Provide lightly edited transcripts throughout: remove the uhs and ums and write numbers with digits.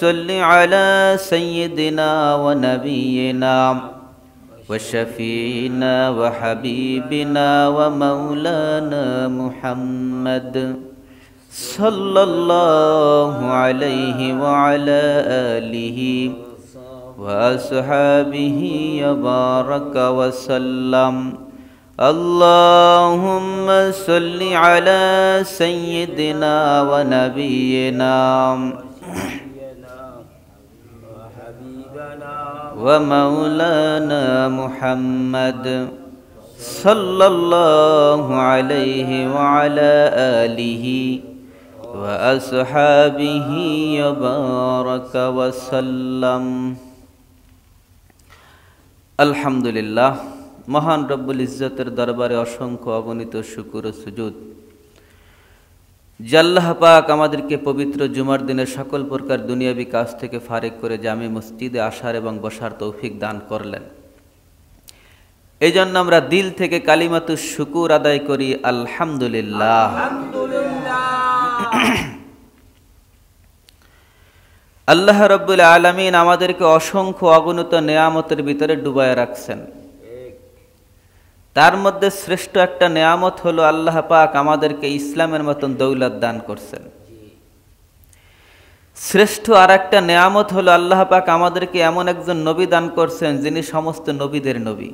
صل على سيدنا ونبينا وشفينا وحبيبنا ومولانا محمد صلى الله عليه وعلى آله وأصحابه وبارك وسلم اللهم صل على سيدنا ونبينا ومولانا محمد صلى الله عليه وعلى آله وأصحابه وبارك وسلم الحمد لله মহান রব্বুল ইজ্জতের দরবারে অসংখ্য অগণিত শুকর ও সুজুদ যে আল্লাহ পাক আমাদেরকে পবিত্র জুমার দিনে সকল প্রকার দুনিয়াবি কাজ থেকে ফারেক করে জামে মসজিদে আসার এবং বসার তৌফিক দান করলেন। এই জন্য আমরা দিল থেকে কালিমাতুশ শুকুর আদায় করি আলহামদুলিল্লাহ। আল্লাহ রাব্বুল আলামিন আমাদেরকে অসংখ্য অগণিত নেয়ামতের ভিতরে ডুবায় রাখছেন। তার মধ্যে শ্রেষ্ঠ একটা নেয়ামত হলো আল্লাহ পাক আমাদেরকে ইসলামের মতন দৌলত দান করছেন। শ্রেষ্ঠ আর একটা নেয়ামত হলো আল্লাহ পাক আমাদেরকে এমন একজন নবী দান করছেন যিনি সমস্ত নবীদের নবী,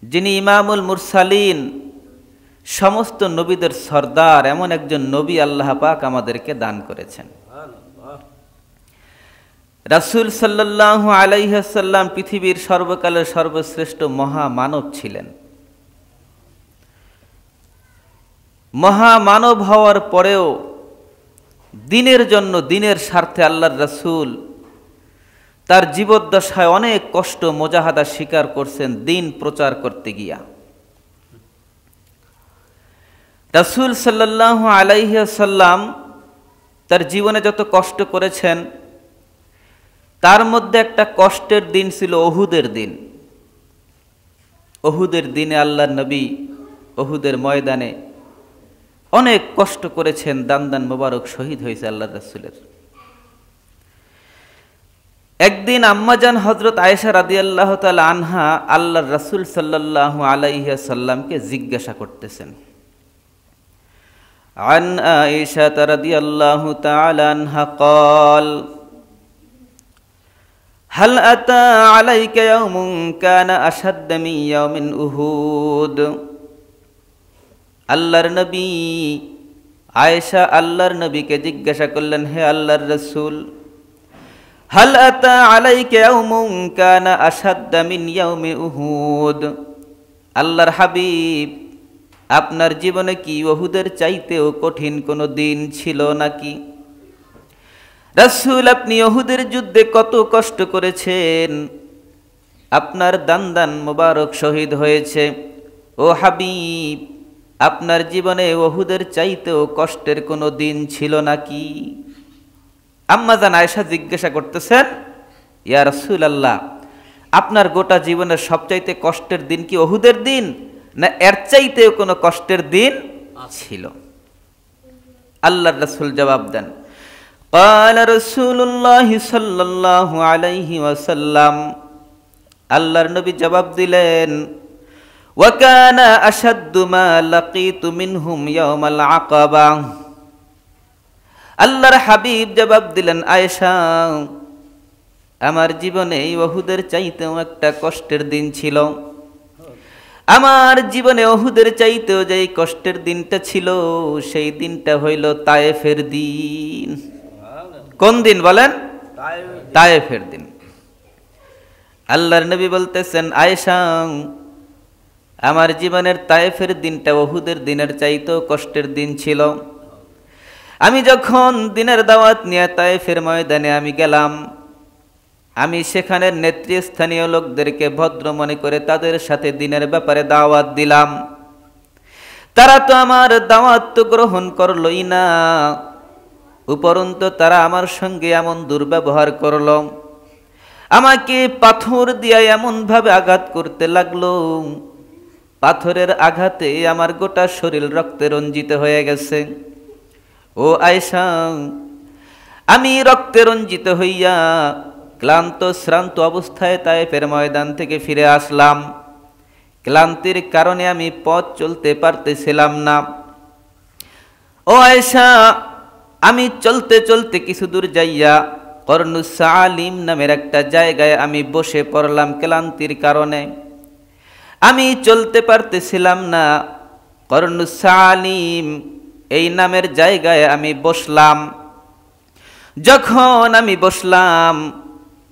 যিনি ইমামুল মুরসালিন, সমস্ত নবীদের সর্দার, এমন একজন নবী আল্লাহ পাক আমাদেরকে দান করেছেন। রাসূল সাল্লাল্লাহু আলাইহি ওয়াসাল্লাম পৃথিবীর সর্বকালের সর্বশ্রেষ্ঠ মহামানব ছিলেন। মহামানব হওয়ার পরেও দ্বীনের জন্য, দ্বীনের স্বার্থে আল্লাহর রাসূল তার জীবদ্দশায় অনেক কষ্ট মুজাহাদা স্বীকার করছেন দ্বীন প্রচার করতে গিয়া। রাসূল সাল্লাল্লাহু আলাইহি ওয়াসাল্লাম তার জীবনে যত কষ্ট করেছেন তার মধ্যে একটা কষ্টের দিন ছিল উহুদের দিন। উহুদের দিনে আল্লাহর নবী উহুদের ময়দানে অনেক কষ্ট করেছেন, দান দান মোবারক শহীদ হয়েছে আল্লাহর রাসূলের। একদিন আম্মাজান হযরত আয়েশা রাদিয়াল্লাহু তাআলা আনহা আল্লাহর রাসূল সাল্লাল্লাহু আলাইহি ওয়াসাল্লামকে জিজ্ঞাসা করতেছেন। আন আয়েশা রাদিয়াল্লাহু তাআলা আনহা قال هل أتى عليك يوم كان أشد من يوم أحد আল্লাহর নবী আয়েশা আল্লাহর নবীকে জিজ্ঞাসা করলেন, হে আল্লাহর রাসূল, হাল আতা আলাইকা ইয়াউমুন কানা আশাদ্দা মিন ইয়াউমি উহুদ, আল্লাহর হাবিব আপনার জীবনে কি উহুদের চাইতেও কঠিন কোনো দিন ছিল নাকি? রাসূল, আপনি উহুদের যুদ্ধে কত কষ্ট করেছেন, আপনার দান দান মোবারক শহীদ হয়েছে। ও হাবিব, আপনার জীবনে উহুদের চাইতেও কষ্টের কোনো দিন ছিল নাকি? আম্মা জান আয়েশা জিজ্ঞাসা করতেছেন, ইয়া রাসূলুল্লাহ, আপনার গোটা জীবনের সবচাইতে কষ্টের দিন কি উহুদের দিন, না এর চাইতেও কোনো কষ্টের দিন ছিল? আল্লাহর রাসূল জবাব দেন, قال رسول الله صلى الله عليه وسلم, আল্লাহর নবী জবাব দিলেন, وكان أشد ما لقيت منهم يوم العقبة, আল্লাহর হাবিব জবাব দিলেন, আয়েশা আমার জীবনে উহুদের চাইতেও একটা কষ্টের দিন ছিল। আমার জীবনে উহুদের চাইতেও যে কষ্টের দিনটা ছিল সেই দিনটা হইল তায়েফের দিন। কোন দিন বলেন? তায়েফের দিন। আল্লাহর নবী বলতেছেন, আয়েশা আমার জীবনের তায়েফের দিনটা উহুদের দিনের চাইতেও কষ্টের দিন ছিল। আমি যখন দিনের দাওয়াত নিয়ে তায়েফের ময়দানে আমি গেলাম, আমি সেখানের নেতৃস্থানীয় লোকদেরকে ভদ্র মনে করে তাদের সাথে দিনের ব্যাপারে দাওয়াত দিলাম। তারা তো আমার দাওয়াত তো গ্রহণ করলই না, উপরন্তু তারা আমার সঙ্গে এমন দুর্ব্যবহার করল, আমাকে পাথর দিয়ে এমন ভাবে আঘাত করতে লাগলো, পাথরের আঘাতে আমার গোটা শরীর রক্তে রঞ্জিত হয়ে গেছে। ও আয়েশা, আমি রক্তে রঞ্জিত হইয়া ক্লান্ত শ্রান্ত অবস্থায় তায়েফের ময়দান থেকে ফিরে আসলাম। ক্লান্তির কারণে আমি পথ চলতে পারতেছিলাম না। ও আয়েশা, আমি চলতে চলতে কিছু দূর যাইয়া কর্নুস সালিম নামের একটা জায়গায় আমি বসে পড়লাম ক্লান্তির কারণে। আমি চলতে পারতেছিলাম না। কর্নুস সালিম এই নামের জায়গায় আমি বসলাম। যখন আমি বসলাম,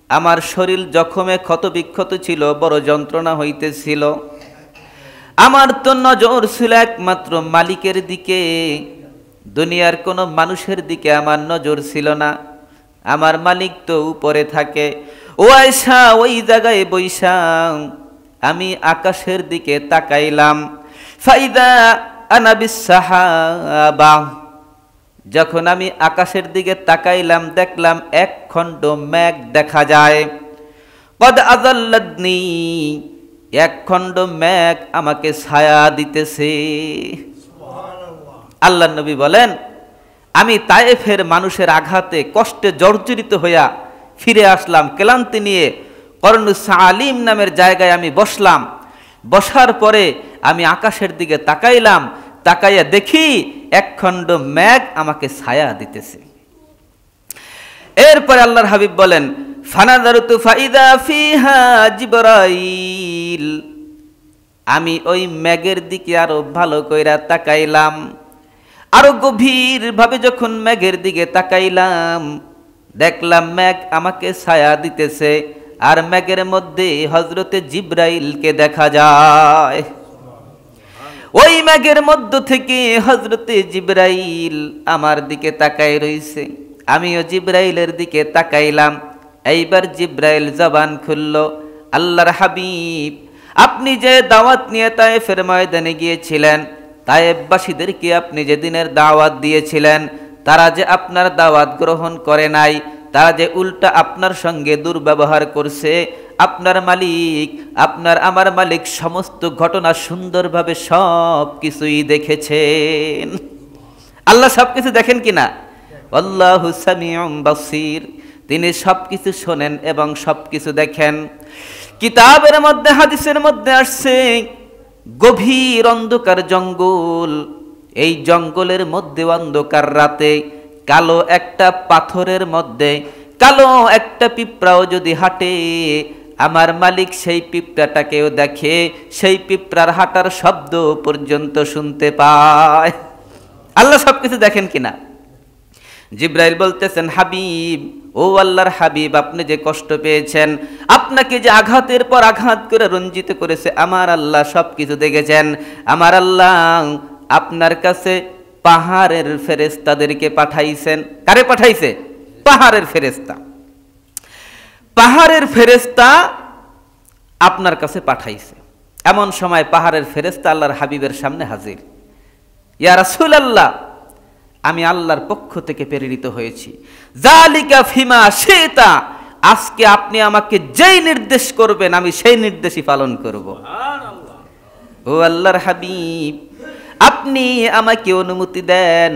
আমার শরীর জখমে ক্ষতবিক্ষত ছিল, বড় যন্ত্রণা হইতেছিল। আমার তো নজর ছিল একমাত্র মালিকের দিকে, দুনিয়ার কোনো মানুষের দিকে আমার নজর ছিল না। আমার মালিক তো উপরে থাকে। ও আয়েশা, ওই জায়গায় বইসা আমি আকাশের দিকে তাকাইলাম। ফাইদা আনা বিসসাহাবা, যখন আমি আকাশের দিকে তাকাইলাম দেখলাম এক খণ্ড মেঘ দেখা যায়। কদ আযাল্লাতনি, এক খণ্ড মেঘ আমাকে ছায়া দিতেছে। আল্লাহ নবী বলেন, আমি তায়েফের মানুষের আঘাতে কষ্টে জর্জরিত হইয়া ফিরে আসলাম ক্লান্তি নিয়ে। কর্নুস সালিম নামের জায়গায় আমি বসলাম। বসার পরে আমি আকাশের দিকে তাকাইলাম, তাকাইয়া দেখি এক খণ্ড মেঘ আমাকে ছায়া দিতেছে। এরপরে আল্লাহর হাবিব বলেন, ফানাযারতু ফাইদা ফিহা জিবরাইল, আমি ওই মেঘের দিকে আরো ভালো কইরা তাকাইলাম। আরো গভীর ভাবে যখন মেঘের দিকে তাকাইলাম, দেখলাম মেঘ আমাকে ছায়া দিতেছে, আর মেঘের মধ্যে হযরতে জিবরাইলকে দেখা যায়। ওই মেঘের মধ্য থেকে হযরতে জিবরাইল আমার দিকে তাকায় রইছে। আমিও জিবরাইলের দিকে তাকাইলাম। এইবার জিবরাইল জবান খুলল, আল্লাহর হাবিব, আপনি যে দাওয়াত নিয়ে তায়েফের ময়দানে গিয়েছিলেন, তায়েফবাসীদেরকে আপনি যে দিনের দাওয়াত দিয়েছিলেন, তারা যে আপনার দাওয়াত গ্রহণ করে নাই, তারা যে উল্টা আপনার সঙ্গে দুর্ব্যবহার করছে, আপনার মালিক, আমার মালিক সমস্ত ঘটনা সুন্দরভাবে সব কিছুই দেখেছেন। আল্লাহ সবকিছু দেখেন কিনা? আল্লাহু সামিউম বাসীর, তিনি সবকিছু শোনেন এবং সবকিছু দেখেন। কিতাবের মধ্যে, হাদিসের মধ্যে আসছে, গভীর অন্ধকার জঙ্গল, এই জঙ্গলের মধ্যে অন্ধকার রাতে কালো একটা পাথরের মধ্যে কালো একটা পিঁপড়াও যদি হাঁটে, আমার মালিক সেই পিঁপড়াটাকেও দেখে, সেই পিঁপড়ার হাঁটার শব্দ পর্যন্ত শুনতে পায়। আল্লাহ সবকিছু দেখেন কিনা? জিবরাইল বলতেছেন, হাবিব, ও আল্লাহর হাবিব, আপনি যে কষ্ট পেয়েছেন, আপনাকে যে আঘাতের পর আঘাত করে রঞ্জিত করেছে, আমার আল্লাহ সবকিছু দেখেছেন। আমার আল্লাহ আপনার কাছে পাহাড়ের ফেরেশতাদেরকে পাঠাইছেন। কারে পাঠাইছে? পাহাড়ের ফেরেশতা। পাহাড়ের ফেরেশতা আপনার কাছে পাঠাইছে। এমন সময় পাহাড়ের ফেরেশতা আল্লাহর হাবিবের সামনে হাজির। ইয়া রাসূলুল্লাহ, আমি আল্লাহর পক্ষ থেকে প্রেরিত হয়েছি। জালিকা ফিমা শিতা, আজকে আপনি আমাকে যেই নির্দেশ করবেন আমি সেই নির্দেশই পালন করব। সুবহানাল্লাহ। ও আল্লাহর হাবিব, আপনি আমাকে অনুমতি দেন,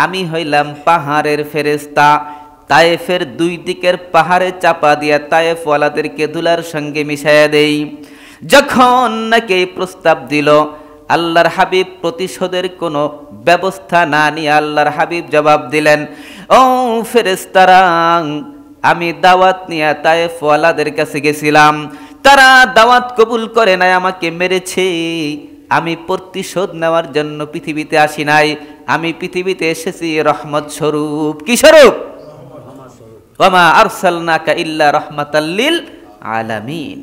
আমি হইলাম পাহাড়ের ফেরেশতা। তায়েফের দুই দিকের পাহাড়ে চাপা দিয়া তায়েফওয়ালাদেরকে ধুলার সঙ্গে মিশাইয়া দেই। যখন নাকি এই প্রস্তাব দিল, আল্লাহর হাবিব প্রতিশোধের কোনো ব্যবস্থা না নিয়ে আল্লাহর হাবিব জবাব দিলেন, ও ফেরেশতারা, আমি দাওয়াত নিয়ে তায়েফওয়ালাদের কাছে গেছিলাম, তারা দাওয়াত কবুল করে নাই, আমাকে মেরেছে। আমি প্রতিশোধ নেওয়ার জন্য পৃথিবীতে আসি নাই, আমি পৃথিবীতে এসেছি রহমত স্বরূপ। কি স্বরূপ? ওয়ামা আরসালনাকা ইল্লা রাহমাতাল লিল আলামিন।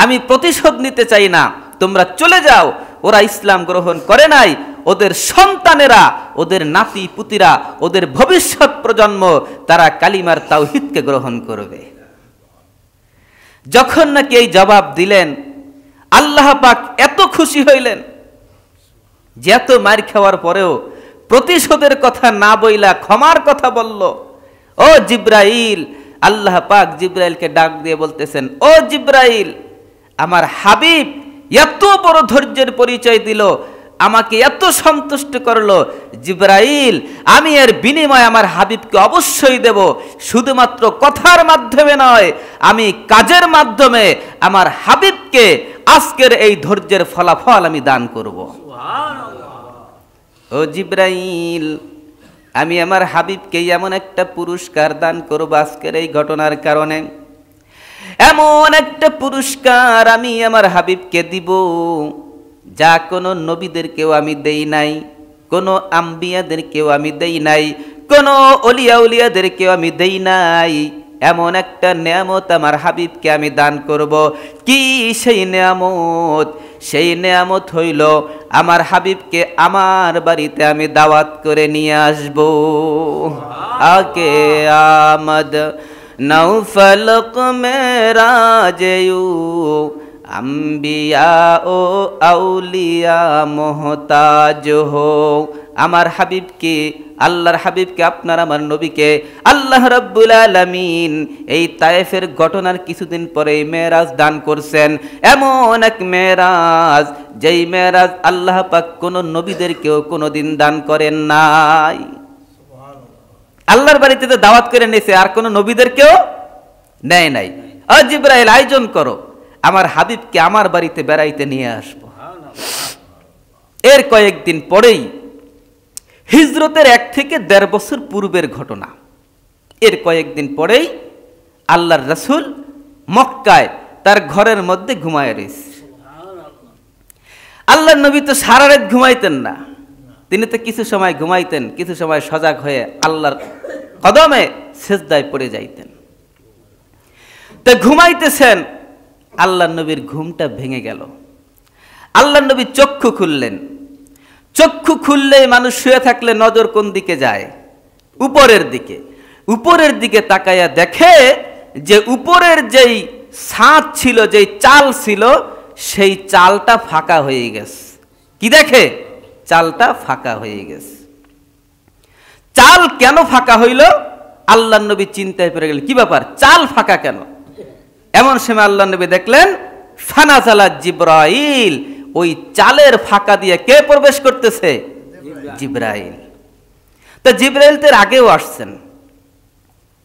আমি প্রতিশোধ নিতে চাই না, তোমরা চলে যাও। ওরা ইসলাম গ্রহণ করে নাই, ওদের সন্তানেরা, ওদের নাতি পুতিরা, ওদের ভবিষ্যৎ প্রজন্ম, তারা কালিমার তাওহীদকে গ্রহণ করবে। যখন নাকি এই জবাব দিলেন, আল্লাহ পাক এত খুশি হইলেন যে এত মার খাওয়ার পরেও প্রতিশোধের কথা না বইলা ক্ষমার কথা বলল। ও জিবরাইল, আল্লাহ পাক জিবরাইলকে ডাক দিয়ে বলতেছেন, ও জিবরাইল, আমার হাবিব এত বড় ধৈর্যের পরিচয় দিল, আমাকে এত সন্তুষ্ট করলো, জিবরাইল আমি এর বিনিময়ে আমার হাবিবকে অবশ্যই দেব, শুধুমাত্র কথার মাধ্যমে নয়, আমি কাজের মাধ্যমে আমার হাবিবকে আজকের এই ধৈর্যের ফলাফল আমি দান করব। ও জিবরাইল, আমি আমার হাবিবকে এমন একটা পুরস্কার দান করব আজকের এই ঘটনার কারণে, এমন একটা পুরস্কার আমি আমার হাবিবকে দিব যা কোনো নবীদেরকেও আমি দেই নাই, কোনো আম্বিয়াদেরকেও আমি দেই নাই, কোনো অলিয়া উলিয়াদেরকেও আমি দেই নাই। এমন একটা নেয়ামত আমার হাবিবকে আমি দান করব। কি সেই নেয়ামত? সেই নেয়ামত হইল আমার হাবিবকে আমার বাড়িতে আমি দাওয়াত করে নিয়ে আসব। আকে আমদ নৌফলক মেরাজেয়ু আম্বিয়া ও আউলিয়া মোহতাজ হো। আমার হাবিবকে, আল্লাহর হাবিবকে, আপনার আমার নবীকে আল্লাহ রাব্বুল আলামিন এই তায়েফের ঘটনার কিছুদিন পরে মেরাজ দান করছেন। এমন এক মেরাজ, যেই মেরাজ আল্লাহ পাক কোন নবীদেরকেও কোনোদিন দান করেন নাই। আল্লাহর বাড়িতে তো দাওয়াত করে নিয়েছে, আর কোন নবীদেরকেও নেয় নাই। ও জিবরাইল, আয়োজন করো, আমার হাবিবকে আমার বাড়িতে বেড়াইতে নিয়ে আসবো। এর কয়েকদিন পরেই, হিজরতের 1 থেকে 1.5 বছর পূর্বের ঘটনা, এর কয়েকদিন পরেই আল্লাহর রাসূল মক্কায় তার ঘরের মধ্যে ঘুমায় রয়েছে। আল্লাহর নবী তো সারা রাত ঘুমাইতেন না, তিনি তো কিছু সময় ঘুমাইতেন, কিছু সময় সজাগ হয়ে আল্লাহর কদমে সেজদায় পড়ে যাইতেন। তো ঘুমাইতেছেন, আল্লাহর নবীর ঘুমটা ভেঙে গেল। আল্লাহর নবী চক্ষু খুললেন। চক্ষু খুললে মানুষ শুয়ে থাকলে নজর কোন দিকে যায়? উপরের দিকে। উপরের দিকে তাকাইয়া দেখে যে উপরের যেই ছাদ ছিল, যেই চাল ছিল, সেই চালটা ফাঁকা হয়ে গেছে। কি দেখে? চালটা ফাঁকা হয়ে গেছে। চাল কেন ফাঁকা হইল? আল্লাহর নবী চিন্তায় পড়ে গেলেন, কি ব্যাপার, চাল ফাঁকা কেন? এমন সময় আল্লাহর নবী দেখলেন ফানাজালা জিবরাইল, ওই চালের ফাঁকা দিয়ে কে প্রবেশ করতেছে? জিবরাইল। তো জিবরাইল তো আগেও আসছেন,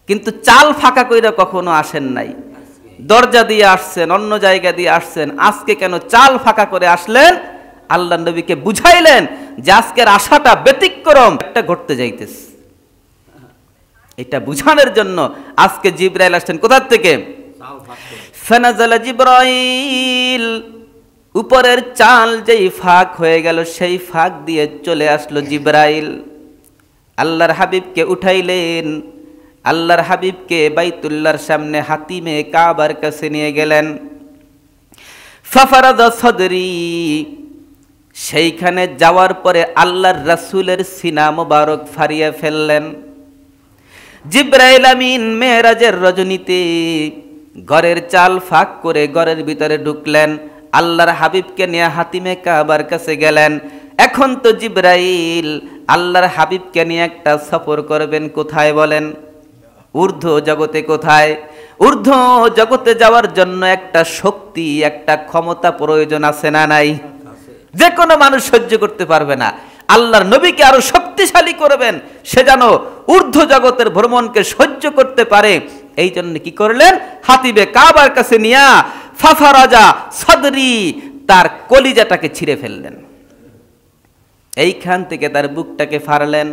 কিন্তু চাল ফাঁকা কইরা কখনো আসেন নাই। দরজা দিয়ে আসছেন, অন্য জায়গা দিয়ে আসছেন, আজকে কেন চাল ফাঁকা করে আসলেন? আল্লাহর নবীকে বুঝাইলেন যে আজকের আশাটা ব্যতিক্রম একটা ঘটতে যাইতেছে। এটা বুঝানোর জন্য আজকে জিবরাইল আসছেন। কোথা থেকে? ফানাজালা জিবরাইল, উপরের চাল যেই ফাঁক হয়ে গেল, সেই ফাঁক দিয়ে চলে আসলো জিবরাইল। আল্লাহর হাবিবকে উঠাইলেন, আল্লাহর হাবিবকে বাইতুল্লাহর সামনে হাতিমে কাবার কাছে নিয়ে গেলেন। ফাফারাদা সদরি, সেইখানে যাওয়ার পরে আল্লাহর রাসূলের সিনা মোবারক ফাড়িয়ে ফেললেন। জিবরাইল আমিন মেরাজের রজনীতে ঘরের চাল ফাঁক করে ঘরের ভিতরে ঢুকলেন, আল্লাহর হাবিবকে নিয়ে হাতিমে কাবার কাছে গেলেন। এখন তো জিবরাইল আল্লাহর হাবিবকে নিয়ে একটা সফর করবেন, কোথায় বলেন? ঊর্ধ্ব জগতে। কোথায়? ঊর্ধ্ব জগতে যাওয়ার জন্য একটা শক্তি, একটা ক্ষমতা প্রয়োজন আছে না নাই? যে কোনো মানুষ সহ্য করতে পারবে না। আল্লাহর নবীকে আরো শক্তিশালী করবেন, সে যেন ঊর্ধ্ব জগতের ভ্রমণকে সহ্য করতে পারে। এই জন্য কি করলেন? হাতিবে কাবার কাছে নিয়া ফাফারাজা সদরি, তার কলিজাটাকে ছিঁড়ে ফেললেন। এইখান থেকে তার বুকটাকে ফাড়লেন।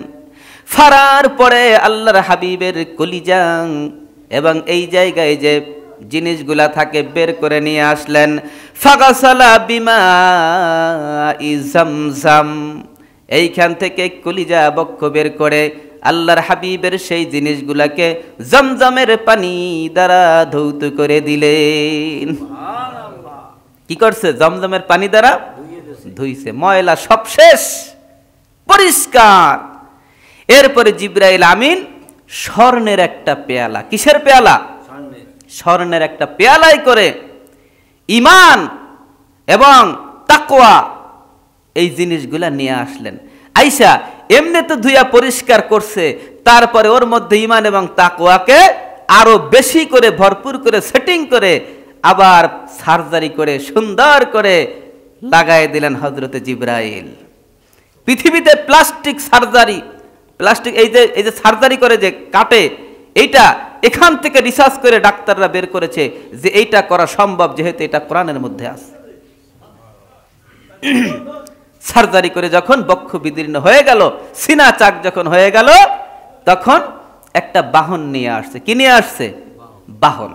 ফাড়ার পরে আল্লাহর হাবিবের কলিজা এবং এই জায়গায় যে জিনিসগুলা থাকে বের করে নিয়ে আসলেন। ফাগাসালা বিমা ইজামজাম, এইখান থেকে কলিজা বক্ষ বের করে আল্লাহর হাবিবের সেই জিনিসগুলাকে জমজমের পানি দ্বারা ধৌত করে দিলেন। কি করছে? জমজমের পানি দ্বারা ধুইছে, ময়লা সব শেষ, পরিষ্কার। এরপরে জিবরাইল আমিন স্বর্ণের একটা পেয়ালা, কিসের পেয়ালা? স্বর্ণের একটা পেয়ালায় করে ঈমান এবং তাকওয়া এই জিনিসগুলা নিয়ে আসলেন। আইসা এমনি তো ধুইয়া পরিষ্কার করছে, তারপরে ওর মধ্যে ঈমান এবং তাকওয়াকে আরো বেশি করে ভরপুর করে সেটিং করে আবার সার্জারি করে সুন্দর করে লাগাই দিলেন হযরতে জিবরাইল। পৃথিবীতে প্লাস্টিক সার্জারি, প্লাস্টিক এই যে সার্জারি করে যে কাটে, এইটা এখান থেকে রিসার্চ করে ডাক্তাররা বের করেছে যে এইটা করা সম্ভব, যেহেতু এটা কোরআনের মধ্যে আছে। সার্জারি করে যখন বক্ষ বিদীর্ণ হয়ে গেল, সিনা চাক যখন হয়ে গেল, তখন একটা বাহন নিয়ে আসছে। কি নিয়ে আসছে? বাহন।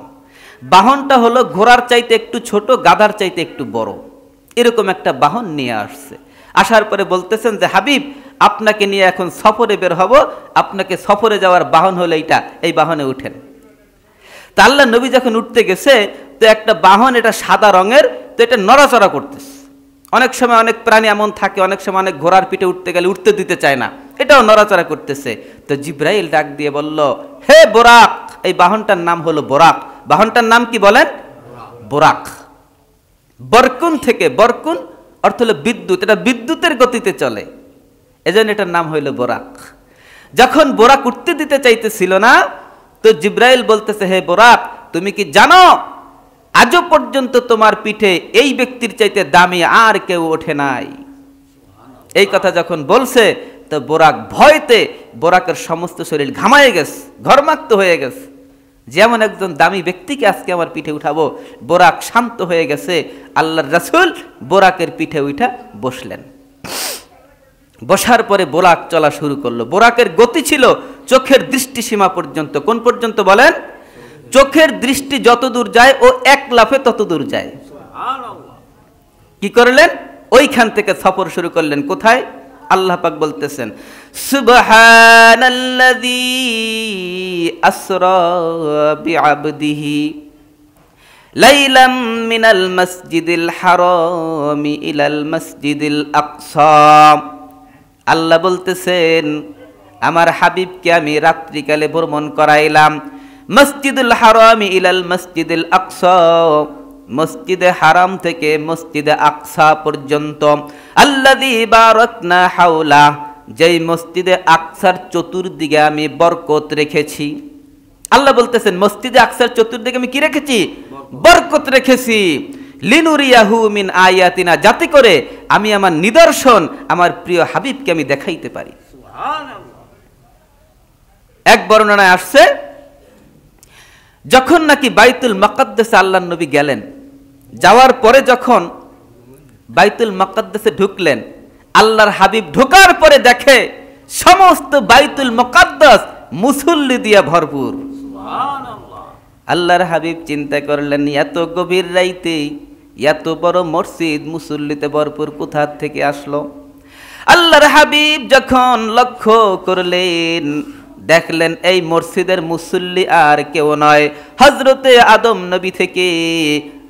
বাহনটা হলো ঘোড়ার চাইতে একটু ছোট, গাধার চাইতে একটু বড়, এরকম একটা বাহন নিয়ে আসছে। আসার পরে বলতেছেন যে হাবিব, আপনাকে নিয়ে এখন সফরে বের হব, আপনাকে সফরে যাওয়ার বাহন হলো এইটা, এই বাহনে উঠেন। তা আল্লাহ নবী যখন উঠতে গেছে, তো একটা বাহন, এটা সাদা রঙের, তো এটা নড়াচড়া করতেছে। অনেক সময় অনেক প্রাণী এমন থাকে, অনেক সময় অনেক ঘোড়ার পিঠে উঠতে গেলে উঠতে দিতে চায় না, এটাও নড়াচড়া করতেছে। তো জিব্রাইল ডাক দিয়ে বলল, হে বোরাক, এই বাহনটার নাম হলো বোরাক। বাহনটার নাম কি বলেন? বোরাক। বরকুন থেকে, বরকুন অর্থ হলো বিদ্যুৎ, এটা বিদ্যুতের গতিতে চলে, এজন্য এটার নাম হইল বোরাক। যখন বোরাক উঠতে দিতে চাইতেছিল না, তো জিব্রাইল বলতেছে, হে বোরাক, তুমি কি জানো আজও পর্যন্ত তোমার পিঠে এই ব্যক্তির চাইতে দামি আর কেউ ওঠে নাই। এই কথা যখন বলছে, তো বোরাক ভয়তে, বোরাকের সমস্ত শরীর ঘামায় গেছে, ঘর্মাক্ত হয়ে গেছে, যেমন একজন দামি ব্যক্তিকে আজকে আমার পিঠে উঠাবো। বোরাক শান্ত হয়ে গেছে। আল্লাহর রাসূল বোরাকের পিঠে উঠা বসলেন। বসার পরে বোরাক চলা শুরু করলো। বোরাকের গতি ছিল চোখের দৃষ্টি সীমা পর্যন্ত। কোন পর্যন্ত বলেন? চোখের দৃষ্টি যত দূর যায়, ও এক লাফে তত দূর যায়। কি করলেন? ওইখান থেকে সফর শুরু করলেন। কোথায়? আল্লাহ পাক বলতেছেন, সুবহানাল্লাযী আসরা বিআবদিহি লাইলাম মিনাল মাসজিদিল হারামি ইলাল মাসজিদিল আকসা। আল্লাহ বলতেছেন, আমার হাবিবকে আমি রাত্রিকালে ভ্রমণ করাইলাম মসজিদুল হারামি ইলাল মসজিদুল আকসা, মসজিদে হারাম থেকে মসজিদে আকসা পর্যন্ত। আল্লাযী বারাকনা হাওলা, যেই মসজিদে আকসার চতুর্দিকে আমি বরকত রেখেছি। আল্লাহ বলতেছেন, মসজিদে আকসার চতুর্দিকে আমি কি রেখেছি? বরকত রেখেছি। লিনুরিয়াহু মিন আয়াতিনা, যাতে করে আমি আমার নিদর্শন আমার প্রিয় হাবিবকে আমি দেখাইতে পারি। এক বর্ণনায় আসছে, যখন নাকি বাইতুল মুকাদ্দাসে আল্লাহর নবী গেলেন, যাওয়ার পরে যখন বাইতুল মুকাদ্দাসে ঢুকলেন, আল্লাহর হাবিব ঢোকার পরে দেখে সমস্ত বাইতুল মুকাদ্দাস মুসল্লি দিয়ে ভরপুর। আল্লাহর হাবিব চিন্তা করলেন, এত গভীর রাইতে এত বড় মসজিদ মুসল্লিতে ভরপুর কোথা থেকে আসলো? আল্লাহর হাবিব যখন লক্ষ্য করলেন, দেখলেন এই মসজিদের মুসল্লি আর কেউ নয়, হযরতে আদম নবী থেকে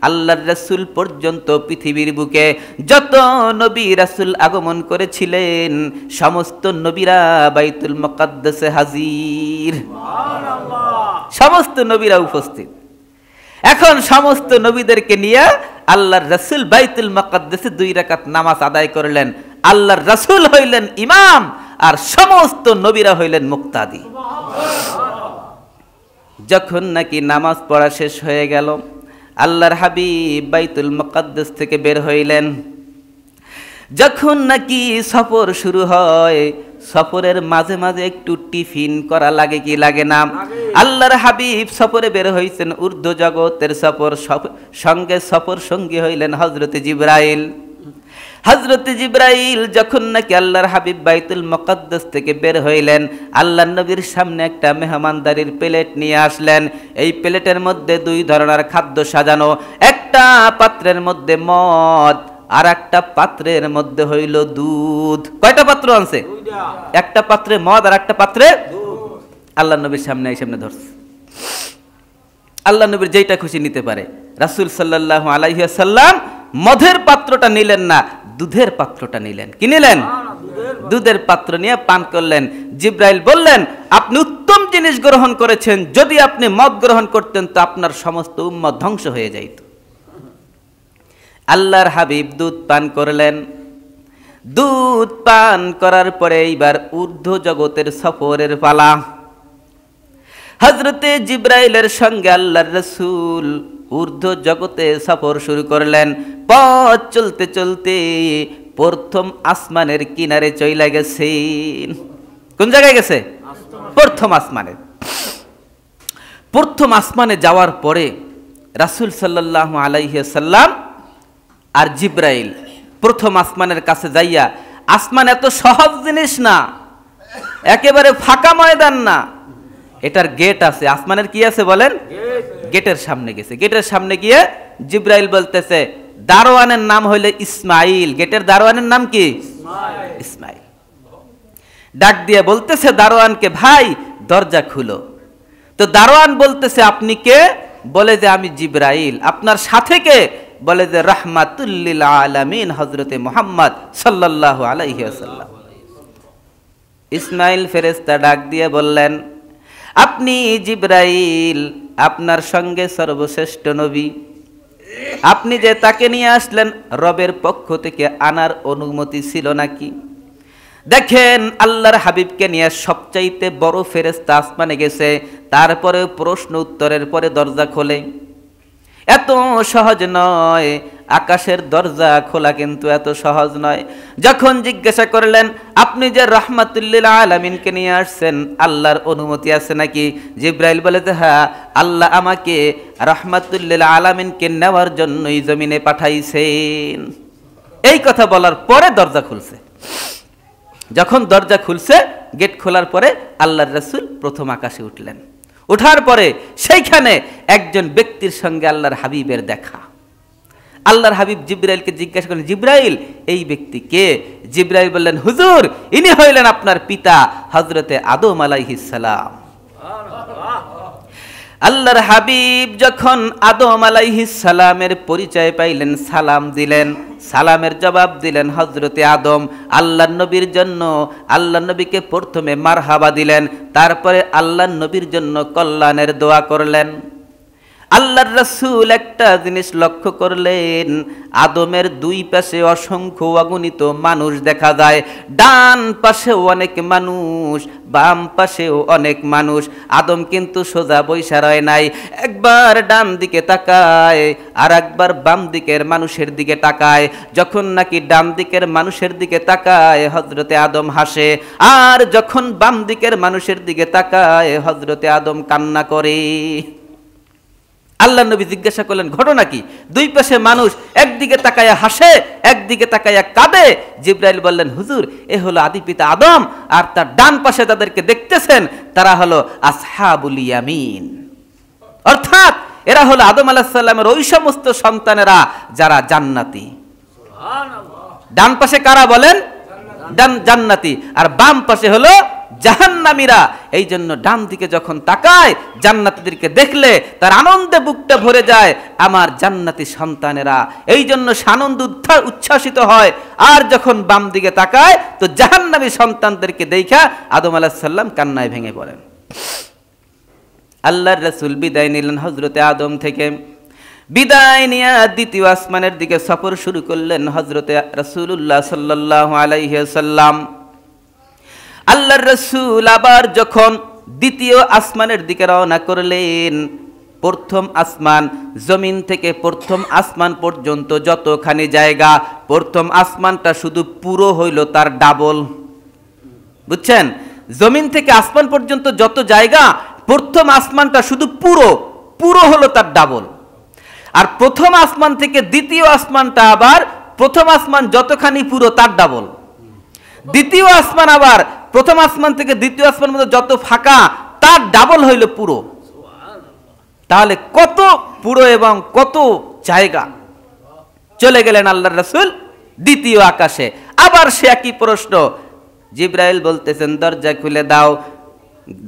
আল্লাহর রাসূল পর্যন্ত পৃথিবীর বুকে যত নবী রাসূল আগমন করেছিলেন, সমস্ত নবীরা বাইতুল মুকাদ্দাসে হাজির। সমস্ত নবীরা উপস্থিত। এখন সমস্ত নবীদেরকে নিয়ে আল্লাহর রাসূল বাইতুল মুকাদ্দাসে 2 রাকাত নামাজ আদায় করলেন। আল্লাহর রাসূল হইলেন ইমাম, আর সমস্ত নবীরা হইলেন মুক্তাদি। যখন নাকি নামাজ পড়া শেষ হয়ে গেল, আল্লাহর হাবিব বাইতুল মুকাদ্দাস থেকে বের হইলেন। যখন নাকি সফর শুরু হয়, সফরের মাঝে মাঝে একটু টিফিন করা লাগে কি লাগে না? আল্লাহর হাবিব সফরে বের হইছেন, ঊর্ধ্ব জগতের সফর, সঙ্গে সফর সঙ্গী হইলেন হযরতে জিবরাইল। হযরতে জিবরাইল যখন নাকি আল্লাহর হাবিব বাইতুল মুকাদ্দাস থেকে বের হইলেন, আল্লাহর নবীর সামনে একটা মেহমানদারির প্লেট নিয়ে আসলেন। এই প্লেটের মধ্যে 2 ধরনের খাদ্য সাজানো, একটা পাত্রের মধ্যে মদ, আর একটা পাত্রের মধ্যে হইল দুধ। কয়টা পাত্র আনছে? একটা পাত্রে মদ আর একটা পাত্রে দুধ। আল্লাহর নবীর সামনে এই সামনে ধরছে। আল্লাহর নবীর যেটা খুশি নিতে পারে। রাসূল সাল্লাল্লাহু আলাইহি ওয়াসাল্লাম মদের পাত্রটা নিলেন না, দুধের পাত্রটা নিলেন। কি নিলেন? দুধের পাত্র নিয়ে পান করলেন। জিবরাইল বললেন, আপনি উত্তম জিনিস গ্রহণ করেছেন, যদি আপনি মদ গ্রহণ করতেন তো আপনার সমস্ত উম্মত ধ্বংস হয়ে যাইত। আল্লাহর হাবিব দুধ পান করলেন। দুধ পান করার পরে এইবার ঊর্ধ্ব জগতের সফরের পালা। হযরতে জিবরাইলের সঙ্গে আল্লাহর রাসূল ঊর্ধ্ব জগতে সফর শুরু করলেন। পথ চলতে চলতে প্রথম আসমানের কিনারে চইলা গেছেন। কোন জায়গায় গেছে? প্রথম আসমানে। প্রথম আসমানে যাওয়ার পরে রাসূল সাল্লাল্লাহু আলাইহি ওয়াসাল্লাম আর জিবরাইল প্রথম আসমানের কাছে যাইয়া, আসমান এত সহজ জিনিস না, একেবারে ফাঁকা ময়দান না, এটার গেট আছে। আসমানের কি আছে বলেন? গেটের সামনে গেছে। গেটের সামনে গিয়ে জিবরাইল বলতেছে, দারোয়ানের নাম হইলে ইসমাইল। গেটের দারোয়ানের নাম কি? ইসমাইল। ডাক দিয়ে বলতেছে দারোয়ানকে, ভাই দরজা খুলো। তো দারোয়ান বলতেছে, আপনি কে? বলে যে আমি জিবরাইল। আপনার সাথে কে? বলে যে রাহমাতুল লিল আলামিন হযরতে মুহাম্মদ সাল্লাল্লাহু আলাইহি ওয়াসাল্লাম। ইসমাইল ফেরেশতা ডাক দিয়ে বললেন, আপনি জিবরাইল, আপনার সঙ্গে সর্বশ্রেষ্ঠ নবী, আপনি যে তাকে নিয়ে আসলেন রবের পক্ষ থেকে আনার অনুমতি ছিল নাকি? দেখেন আল্লাহর হাবিবকে নিয়ে সবচাইতে বড় ফেরেশতা আসমানে গেছে, তারপরে প্রশ্ন উত্তরের পরে দরজা খোলে। এত সহজ নয়, আকাশের দরজা খোলা কিন্তু এত সহজ নয়। যখন জিজ্ঞাসা করলেন, আপনি যে রাহমাতুল লিল আলামিনকে নিয়ে আসছেন, আল্লাহর অনুমতি আছে নাকি? জিবরাইল বলে যে হ্যাঁ, আল্লাহ আমাকে রাহমাতুল লিল আলামিনকে নেওয়ার জন্যই জমিনে পাঠাইছেন। এই কথা বলার পরে দরজা খুলছে। যখন দরজা খুলছে, গেট খোলার পরে আল্লাহর রাসূল প্রথম আকাশে উঠলেন। ওঠার পরে সেইখানে একজন ব্যক্তির সঙ্গে আল্লাহর হাবিবের দেখা। আল্লাহর হাবিব জিবরাইলকে জিজ্ঞাসা করলেন, জিবরাইল এই ব্যক্তি কে? জিবরাইল বললেন, হুজুর ইনি হইলেন আপনার পিতা হযরতে আদম আলাইহিস সালাম। আল্লাহর হাবিব যখন আদম আলাইহিস সালামের পরিচয় পাইলেন, সালাম দিলেন, সালামের জবাব দিলেন হযরতে আদম। আল্লাহর নবীর জন্য আল্লাহর নবীকে প্রথমে মারহাবা দিলেন, তারপরে আল্লাহর নবীর জন্য কল্যাণের দোয়া করলেন। আল্লাহর রাসূল একটা জিনিস লক্ষ্য করলেন, আদমের দুই পাশে অসংখ্য অগণিত মানুষ দেখা যায়। ডান পাশেও অনেক মানুষ, বাম পাশেও অনেক মানুষ। আদম কিন্তু সোজা বৈশা রয় নাই, একবার ডান দিকে তাকায় আর একবার বাম দিকের মানুষের দিকে তাকায়। যখন নাকি ডান দিকের মানুষের দিকে তাকায় হযরতে আদম হাসে, আর যখন বাম দিকের মানুষের দিকে তাকায় হযরতে আদম কান্না করে। আল্লাহ নবী জিজ্ঞাসা করলেন, ঘটনা কি? দুই পাশে মানুষ একদিকে তাকায়া হাসে, একদিকে তাকায়া কাঁদে। জিবরাইল বললেন, হুজুর এ হলো আদি পিতা আদম, আর তার ডান পাশে তাদেরকে দেখতেছেন তারা হলো আসহাবুল ইয়ামিন, অর্থাৎ এরা হলো আদম আলাইহিস সালামের ওই সমস্ত সন্তানেরা যারা জান্নাতি। ডান পাশে কারা বলেন? জান্নাতি। আর বাম পাশে হলো জাহান্নামীরা। এই জন্য ডান দিকে যখন তাকায় জান্নাতীদেরকে দেখলে তার আনন্দে বুকটা ভরে যায়, আমার জান্নাতি সন্তানেরা, এই জন্য আনন্দ উচ্ছ্বাসিত হয়। আর যখন বাম দিকে তাকায় তো জাহান্নামী সন্তানদেরকে দেখা আদম আলাইহিস সালাম কান্নায় ভেঙে পড়েন। আল্লাহর রাসূল বিদায় নিলেন হযরতে আদম থেকে। বিদায় নিয়ে দ্বিতীয় আসমানের দিকে সফর শুরু করলেন হযরতে রাসূলুল্লাহ সাল্লাল্লাহু আলাইহি ওয়াসাল্লাম। আল্লাহর রাসূল আবার যখন দ্বিতীয় আসমানের দিকে রওনা করলেন, প্রথম আসমান, জমিন থেকে প্রথম আসমান পর্যন্ত যতখানি জায়গা, প্রথম আসমানটা শুধু পুরো হইল তার ডাবল। বুঝছেন? জমিন থেকে আসমান পর্যন্ত যত জায়গা, প্রথম আসমানটা শুধু পুরো হলো তার ডাবল। আর প্রথম আসমান থেকে দ্বিতীয় আসমানটা আবার প্রথম আসমান যতখানি পুরো তার ডাবল। দ্বিতীয় আসমান আবার প্রথম আসমান থেকে দ্বিতীয় আসমান মধ্যে যত ফাঁকা তার ডাবল হইল পুরো। তাহলে কত পুরো এবং কত জায়গা। চলে গেলেন আল্লাহর রাসূল দ্বিতীয় আকাশে। আবার সে একই প্রশ্ন। জিবরাইল বলতেছেন, দরজা খুলে দাও।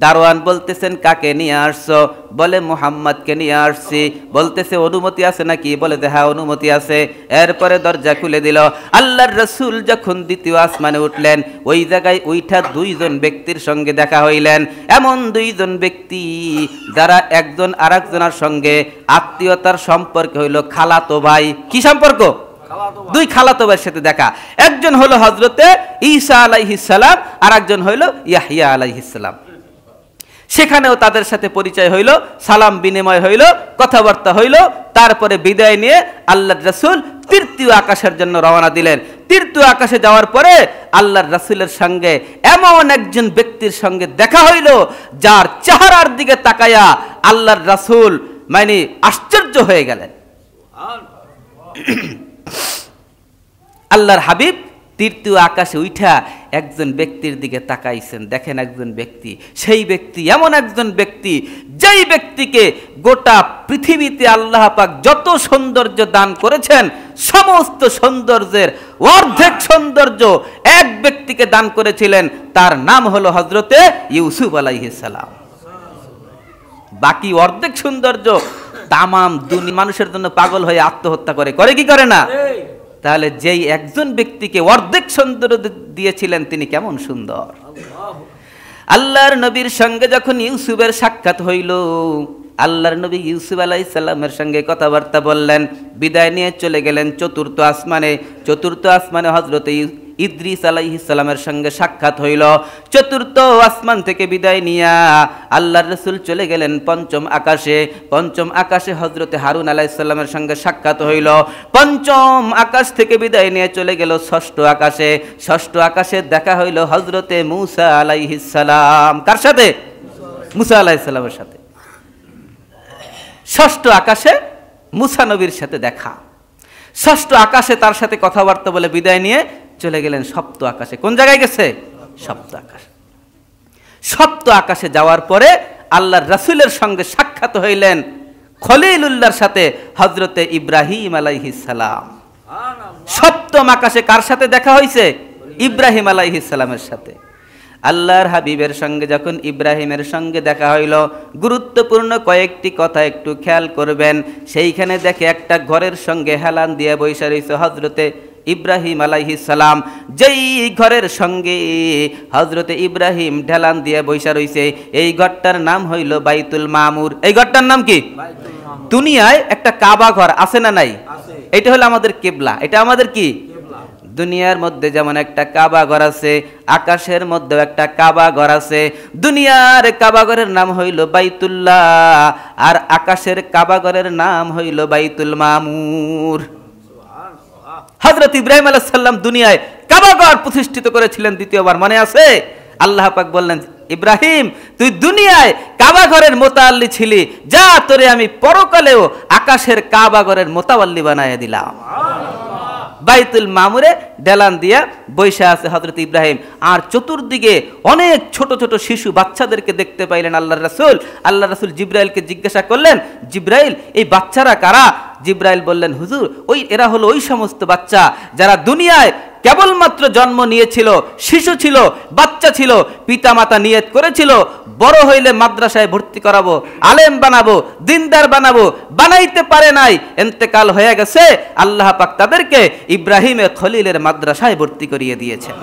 দারোয়ান বলতেছেন, কাকে নিয়ে আসছো? বলে মুহাম্মদকে নিয়ে আসছি। বলতেছে, অনুমতি আছে নাকি? বলে যে হ্যাঁ অনুমতি আছে। এরপরে দরজা খুলে দিল। আল্লাহর রাসূল যখন দ্বিতীয় আসমানে উঠলেন, ওই জায়গায় উইঠা দুইজন ব্যক্তির সঙ্গে দেখা হইলেন। এমন দুইজন ব্যক্তি যারা একজন আরেকজনের সঙ্গে আত্মীয়তার সম্পর্ক হইল খালাতো ভাই। কি সম্পর্ক? দুই খালাতো ভাইয়ের সাথে দেখা। একজন হলো হযরতে ঈসা আলাইহিস সালাম, আর একজন হইল ইয়াহইয়া আলাইহিস সালাম। সেখানেও তাদের সাথে পরিচয় হইল, সালাম বিনিময় হইল, কথাবার্তা হইল। তারপরে বিদায় নিয়ে আল্লাহর রাসূল তৃতীয় আকাশের জন্য রওনা দিলেন। তৃতীয় আকাশে যাওয়ার পরে আল্লাহর রাসূলের সঙ্গে এমন একজন ব্যক্তির সঙ্গে দেখা হইল, যার চেহারার দিকে তাকায়া আল্লাহর রাসূল মানে আশ্চর্য হয়ে গেলেন। আল্লাহর হাবিব তৃতীয় আকাশে উঠা একজন ব্যক্তির দিকে তাকাইছেন। দেখেন একজন ব্যক্তি, সেই ব্যক্তি এমন একজন ব্যক্তি, যেই ব্যক্তিকে গোটা পৃথিবীতে আল্লাহ পাক যত সৌন্দর্য দান করেছেন, সমস্ত সৌন্দর্যের অর্ধেক সৌন্দর্য এক ব্যক্তিকে দান করেছিলেন। তার নাম হলো হযরতে ইউসুফ আলাইহিস সালাম। বাকি অর্ধেক সৌন্দর্য তামাম দুনিয়া মানুষের জন্য পাগল হয়ে আত্মহত্যা করে কি করে না? তাহলে যেই একজন ব্যক্তিকে অর্ধেক সৌন্দর্য দিয়েছিলেন, তিনি কেমন সুন্দর। আল্লাহর নবীর সঙ্গে যখন ইউসুফের সাক্ষাৎ হইল, আল্লাহর নবী ইউসুফ আলাইহিস সালামের সঙ্গে কথাবার্তা বললেন, বিদায় নিয়ে চলে গেলেন চতুর্থ আসমানে। চতুর্থ আসমানে হযরতে ইদ্রিস আলাইহিস সালামের সঙ্গে সাক্ষাৎ হইল। চতুর্থ আসমান থেকে বিদায় নিয়া আল্লাহর রাসূল চলে গেলেন পঞ্চম আকাশে। পঞ্চম আকাশে হযরতে হারুন আলাইহিস সালামের সঙ্গে সাক্ষাৎ হইল। পঞ্চম আকাশ থেকে বিদায় নিয়ে চলে গেল ষষ্ঠ আকাশে। ষষ্ঠ আকাশে দেখা হইল হযরতে মূসা আলাইহিস সালাম। কার সাথে? মূসা আলাইহিস সালামের সাথে। ষষ্ঠ আকাশে মূসা নবীর সাথে দেখা। ষষ্ঠ আকাশে তার সাথে কথাবার্তা বলে বিদায় নিয়ে চলে গেলেন সপ্ত আকাশে। কোন জায়গায় গেছে? সপ্ত আকাশ। সপ্ত আকাশে যাওয়ার পরে আল্লাহর রাসূলের সঙ্গে সাক্ষাৎ হইলেন খলিলুল্লাহর সাথে, হযরতে ইব্রাহিম আলাইহিস সালাম। সপ্তম আকাশে কার সাথে দেখা হয়েছে? ইব্রাহিম আলাইহিস সালামের সাথে। আল্লাহর হাবিবের সঙ্গে যখন ইব্রাহিমের সঙ্গে দেখা হইল, গুরুত্বপূর্ণ কয়েকটি কথা একটু খেয়াল করবেন। সেইখানে দেখে একটা ঘরের সঙ্গে হেলান দিয়ে বৈশা রয়েছে হযরতে ইব্রাহিম আলাইহিস সালাম। যেই ঘরের সঙ্গে হযরতে ইব্রাহিম ঢেলান দিয়ে বৈশা রয়েছে, এই ঘরটার নাম হইল বাইতুল মামুর। এই ঘরটার নাম কি? দুনিয়ায় একটা কাবা ঘর আছে না নাই? এটা হলো আমাদের কিবলা। এটা আমাদের কি? দুনিয়ার মধ্যে যেমন একটা কাবা ঘর আছে, আকাশের মধ্যেও একটা কাবা ঘর আছে। দুনিয়ার কাবা ঘরের নাম হইল বাইতুল্লাহ, আর আকাশের কাবা ঘরের নাম হইল বাইতুল মামুর। হযরত ইব্রাহিম আলাইহিস সালাম দুনিয়ায় কাবা ঘর প্রতিষ্ঠিত করেছিলেন দ্বিতীয়বার, মনে আছে? আল্লাহ পাক বললেন, ইব্রাহিম তুই দুনিয়ায় কাবা ঘরের মোতাল্লি ছিলি, যা তোরে আমি পরকালেও আকাশের কাবা ঘরের মোতাওয়াল্লি বানায় দিলাম। বাইতুল মামুরে ডেলান দিয়া বৈশা আছে হযরত ইব্রাহিম। আর চতুর্দিকে অনেক ছোট ছোট শিশু বাচ্চাদেরকে দেখতে পাইলেন আল্লাহর রাসূল। আল্লাহর রাসূল জিবরাইলকে জিজ্ঞাসা করলেন, জিবরাইল এই বাচ্চারা কারা? জিবরাইল বললেন, হুজুর এরা হলো ওই সমস্ত বাচ্চা যারা দুনিয়ায় কেবলমাত্র জন্ম নিয়েছিল, শিশু ছিল, বাচ্চা ছিল, পিতামাতা নিয়ত করেছিল বড় হইলে মাদ্রাসায় ভর্তি করাবো, আলেম বানাবো, দিনদার বানাবো, বানাইতে পারে নাই, ইন্তেকাল হয়ে গেছে। আল্লাহ পাক তাদেরকে ইব্রাহিমের খলিলের মাদ্রাসায় ভর্তি করিয়ে দিয়েছেন।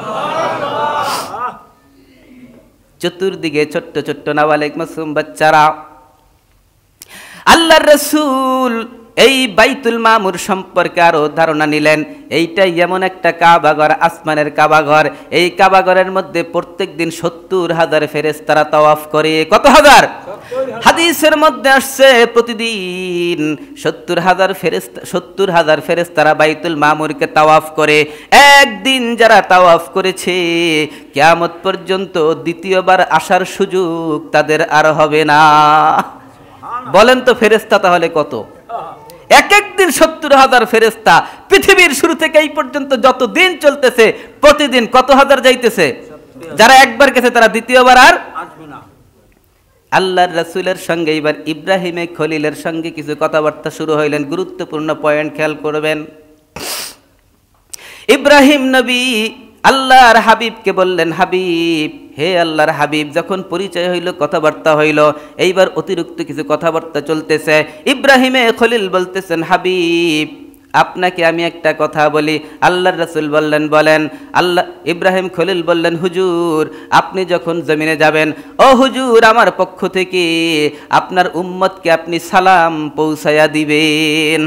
চতুর্দিকে ছোট্ট ছোট্ট নাবালিগ মাসুম বাচ্চারা। আল্লাহর রাসূল এই বাইতুল মামুর সম্পর্কে আরো ধারণা নিলেন। এইটাই এমন একটা কাবাঘর, আসমানের কাবাঘর। এই কাবাঘরের মধ্যে প্রত্যেক দিন ৭০,০০০ ফেরেশতারা তাওয়াফ করে। কত হাজার? হাদিসের মধ্যে আসছে প্রতিদিন ৭০,০০০ ফেরেশতারা বাইতুল মামুরকে তাওয়াফ করে। একদিন যারা তাওয়াফ করেছে, কিয়ামত পর্যন্ত দ্বিতীয়বার আসার সুযোগ তাদের আর হবে না। বলেন তো ফেরেশতা তাহলে কত? এক একদিন ৭০,০০০ ফেরেশতা। পৃথিবীর শুরু থেকে এই পর্যন্ত যত দিন চলতেছে, প্রতিদিন কত হাজার যাইতেছে? যারা একবার গেছে তারা দ্বিতীয়বার আর আসবে না। আল্লাহর রাসূলের সঙ্গে এবার ইব্রাহিমে খলিলের সঙ্গে কিছু কথাবার্তা শুরু হইলেন। গুরুত্বপূর্ণ পয়েন্ট খেয়াল করবেন। ইব্রাহিম নবী আল্লাহর হাবিবকে বললেন, হাবিব, হে আল্লাহর হাবিব। যখন পরিচয় হইল, কথাবার্তা হইল, এইবার অতিরিক্ত কিছু কথাবার্তা চলতেছে। ইব্রাহিমে খলিল বলতেছেন, হাবিব আপনাকে আমি একটা কথা বলি। আল্লাহর রাসূল বললেন, বলেন। ইব্রাহিম খলিল বললেন, হুজুর আপনি যখন জমিনে যাবেন, ও হুজুর আমার পক্ষ থেকে আপনার উম্মতকে আপনি সালাম পৌঁছায়া দিবেন।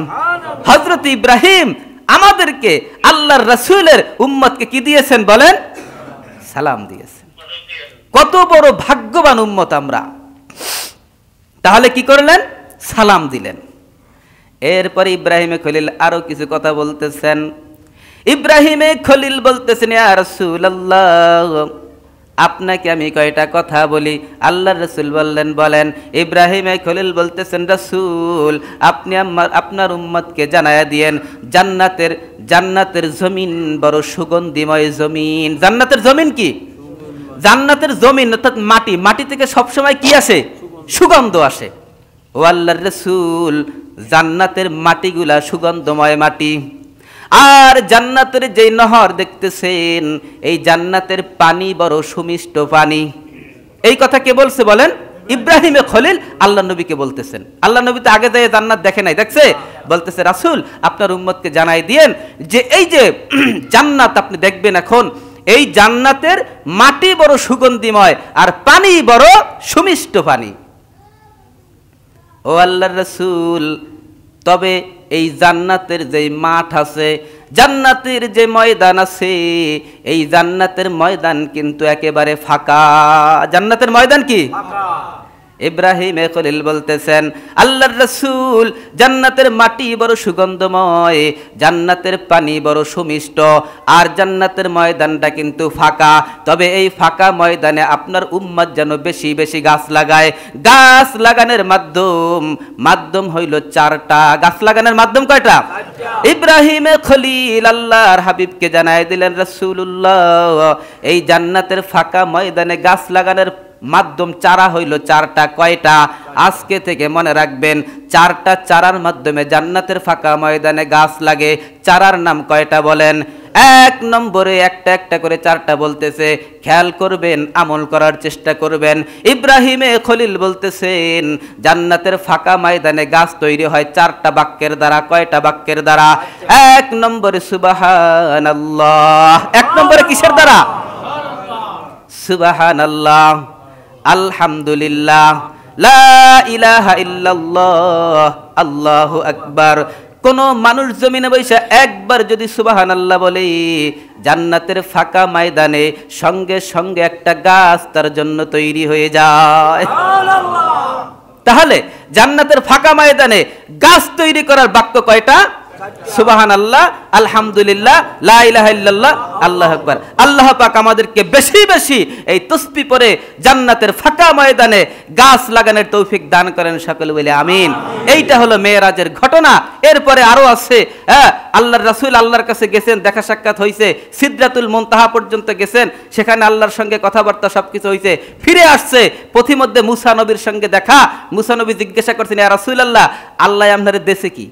হযরত ইব্রাহিম আমাদেরকে আল্লাহর রাসূলের উম্মতকে কি দিয়েছেন বলেন? সালাম দিয়েছেন। কত বড় ভাগ্যবান উম্মত আমরা। তাহলে কি করলেন? সালাম দিলেন। এরপরে ইব্রাহিম খলিল আরো কিছু কথা বলতেছেন। ইব্রাহিমে খলিল বলতেছেন, ইয়া রাসূলুল্লাহ, আপনাকে আমি কয়টা কথা বলি। আল্লাহর রাসূল বললেন, বলেন। ইব্রাহিমে খলিল বলতেছেন, রাসূল, আপনি আপনার উম্মতকে জানায়া দিয়েন, জান্নাতের জমিন বড় সুগন্ধিময় জমিন। জান্নাতের জমিন কি? জান্নাতের জমিন অর্থাৎ মাটি থেকে সবসময় কি আসে? সুগন্ধ আসে। ও আল্লাহর রাসূল, জান্নাতের মাটিগুলা সুগন্ধময় মাটি। আর জান্নাতের যে নহর দেখতেছেন, এই জান্নাতের পানি বড় সুমিষ্ট পানি। এই কথা কে বলছে বলেন? ইব্রাহিমে খলিল আল্লাহ নবীকে বলতেছেন। আল্লাহ নবী তো আগে যায় জান্নাত দেখে নাই, দেখছে? বলতেছে, রাসূল, আপনার উম্মতকে জানাই দিয়েন যে এই যে জান্নাত আপনি দেখবেন এখন, এই জান্নাতের মাটি বড় সুগন্ধিময় আর পানি বড় সুমিষ্ট পানি। ও আল্লাহর রাসূল, তবে এই জান্নাতের যে মাঠ আছে, জান্নাতের যে ময়দান আছে, এই জান্নাতের ময়দান কিন্তু একেবারে ফাঁকা। জান্নাতের ময়দান কি? ফাঁকা। ইব্রাহিমে খলিল বলতেছেন, আল্লাহর রাসূল, জান্নাতের মাটি বড় সুগন্ধময়, জান্নাতের পানি বড় সুমিষ্ট, আর জান্নাতের ময়দানটা কিন্তু ফাঁকা। তবে এই ফাঁকা ময়দানে আপনার উম্মত যেন বেশি বেশি গাছ লাগায়। গাছ লাগানোর মাধ্যম হইল 4টা। গাছ লাগানোর মাধ্যম কয়টা? ইব্রাহিমে খলিল আল্লাহর হাবিবকে জানায় দিলেন, রাসূলুল্লাহ, এই জান্নাতের ফাঁকা ময়দানে গাছ লাগানোর মাধ্যম চারা হইল 4টা। কয়টা? আজকে থেকে মনে রাখবেন, 4টা চারার মাধ্যমে জান্নাতের ফাঁকা ময়দানে গাছ লাগে। চারার নাম কয়টা বলেন? 1 নম্বরে একটা একটা করে 4টা বলতেছে, খেয়াল করবেন, আমল করার চেষ্টা করবেন। ইব্রাহিমে খলিল বলতেছেন, জান্নাতের ফাঁকা ময়দানে গাছ তৈরি হয় 4টা বাক্যের দ্বারা। কয়টা বাক্যের দ্বারা? 1 নম্বরে সুবহানাল্লাহ। 1 নম্বরে কিসের দ্বারা? সুবহানাল্লাহ, আলহামদুলিল্লাহ, লা ইলাহা ইল্লাল্লাহ, আল্লাহু আকবার। কোন মানুষ জমিনে বসে একবার যদি সুবহানাল্লাহ বলে, জান্নাতের ফাঁকা ময়দানে সঙ্গে সঙ্গে একটা গাছ তার জন্য তৈরি হয়ে যায়। তাহলে জান্নাতের ফাঁকা ময়দানে গাছ তৈরি করার বাক্য কয়টা? সুবহানাল্লাহ, আলহামদুলিল্লাহ, লা ইলাহা ইল্লাল্লাহ, আল্লাহু আকবার। আল্লাহ পাক আমাদেরকে বেশি বেশি এই তাসবিহ পড়ে জান্নাতের ফাঁকা ময়দানে গাছ লাগানোর তৌফিক দান করেন, সকলে বলে আমিন। এইটা হলো মেরাজের ঘটনা। এরপরে আরো আছে। আল্লাহর রাসূল আল্লাহর কাছে গেছেন, দেখা সাক্ষাৎ হয়েছে, সিদরাতুল মুনতাহা পর্যন্ত গেছেন, সেখানে আল্লাহর সঙ্গে কথাবার্তা সবকিছু হয়েছে। ফিরে আসছে, পথিমধ্যে মুসা নবীর সঙ্গে দেখা। মুসা নবী জিজ্ঞাসা করছেন, ইয়া রাসূলুল্লাহ, আল্লাহ আপনার দেশে কি?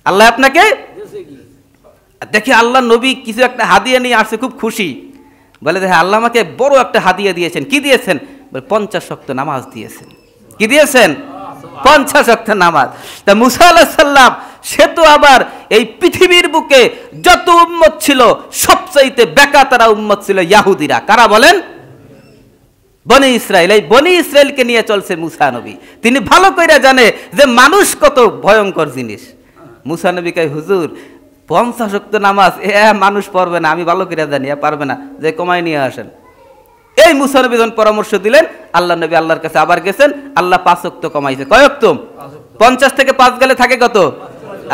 আল্লাহ আপনাকে দেখে আল্লাহ নবী কিছু একটা হাদিয়া নিয়ে আসছে, খুব খুশি। বলে, হ্যাঁ, আল্লাহ আমাকে বড় একটা হাদিয়া দিয়েছেন। কি দিয়েছেন? বলে, 50 ওয়াক্ত নামাজ দিয়েছেন। কি দিয়েছেন? 50 ওয়াক্ত নামাজ। তা মুসা আলাইহিস সালাম, সে তো আবার এই পৃথিবীর বুকে যত উম্মত ছিল সবচাইতে বেকাতারা উম্মত ছিল ইহুদিরা। কারা বলেন? বনি ইসরাইল। এই বনি ইসরাইলকে নিয়ে চলছে মুসা নবী। তিনি ভালো করে জানে যে মানুষ কত ভয়ঙ্কর জিনিস। মুসা নবী কয়, হুজুর, 50 ওয়াক্ত নামাজ মানুষ পড়বে না, আমি ভালো করে জানি, পারবে না, যে কমাই নিয়ে আসেন। এই মুসা নবী যখন পরামর্শ দিলেন, আল্লাহ নবী আল্লাহর কাছে আবার গেছেন, আল্লাহ 5 ওয়াক্ত কমাইছে। কয় ওয়াক্ত? 50 থেকে 5 গেলে থাকে কত?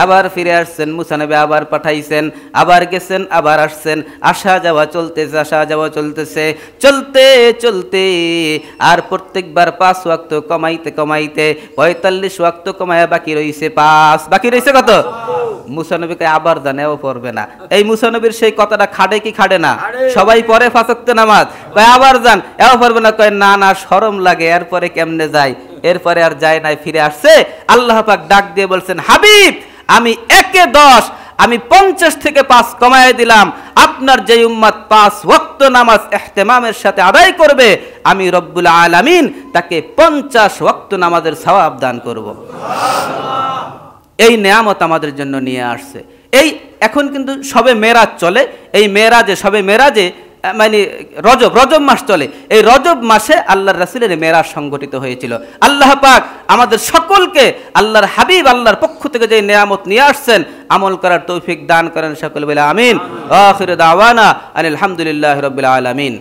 আবার ফিরে আসছেন, মুসা নবী আবার পাঠাইছেন, আবার গেছেন, আবার আসছেন, আসা যাওয়া চলতেছে, আসা যাওয়া চলতেছে, চলতে চলতে আর প্রত্যেকবার 5 ওয়াক্ত কমাইতে কমাইতে 45 ওয়াক্ত কমায়া বাকি রইছে 5। বাকি রইছে কত? মুসা নবীকে আবার জানেও পড়বে না। এই মুসা নবীর সেই কথাটা খাড়ে কি খাড়ে না? সবাই পড়ে 5 ওয়াক্ত নামাজ, কয় আবার যান, এও পড়বে না। কয় না না, শরম লাগে, এরপরে কেমনে যায়? এরপরে আর যায় নাই, ফিরে আসছে। আল্লাহ পাক ডাক দিয়ে বলছেন, হাবিব, আমি 1-এ 10, আমি 50 থেকে 5 কমায় দিলাম। আপনার যে উম্মত 5 ওয়াক্ত নামাজ ইহতিমামের সাথে আদায় করবে, আমি রব্বুল আলামিন তাকে 50 ওয়াক্ত নামাজের সওয়াব দান করব। এই নেয়ামত আমাদের জন্য নিয়ে আসছে। এই এখন কিন্তু সবে মেরাজ চলে। এই মেরাজে, সবে মেরাজে মানে রজব মাস চলে। এই রজব মাসে আল্লাহর রাসূলের মেরাজ সংগঠিত হয়েছিল। আল্লাহ পাক আমাদের সকলকে আল্লাহর হাবিব আল্লাহর পক্ষ থেকে যে নেয়ামত নিয়ে আসছেন, আমল করার তৌফিক দান করেন, সকলে বলে আমিন। আখির দাওয়ানা আলহামদুলিল্লাহি রাব্বিল আলামিন।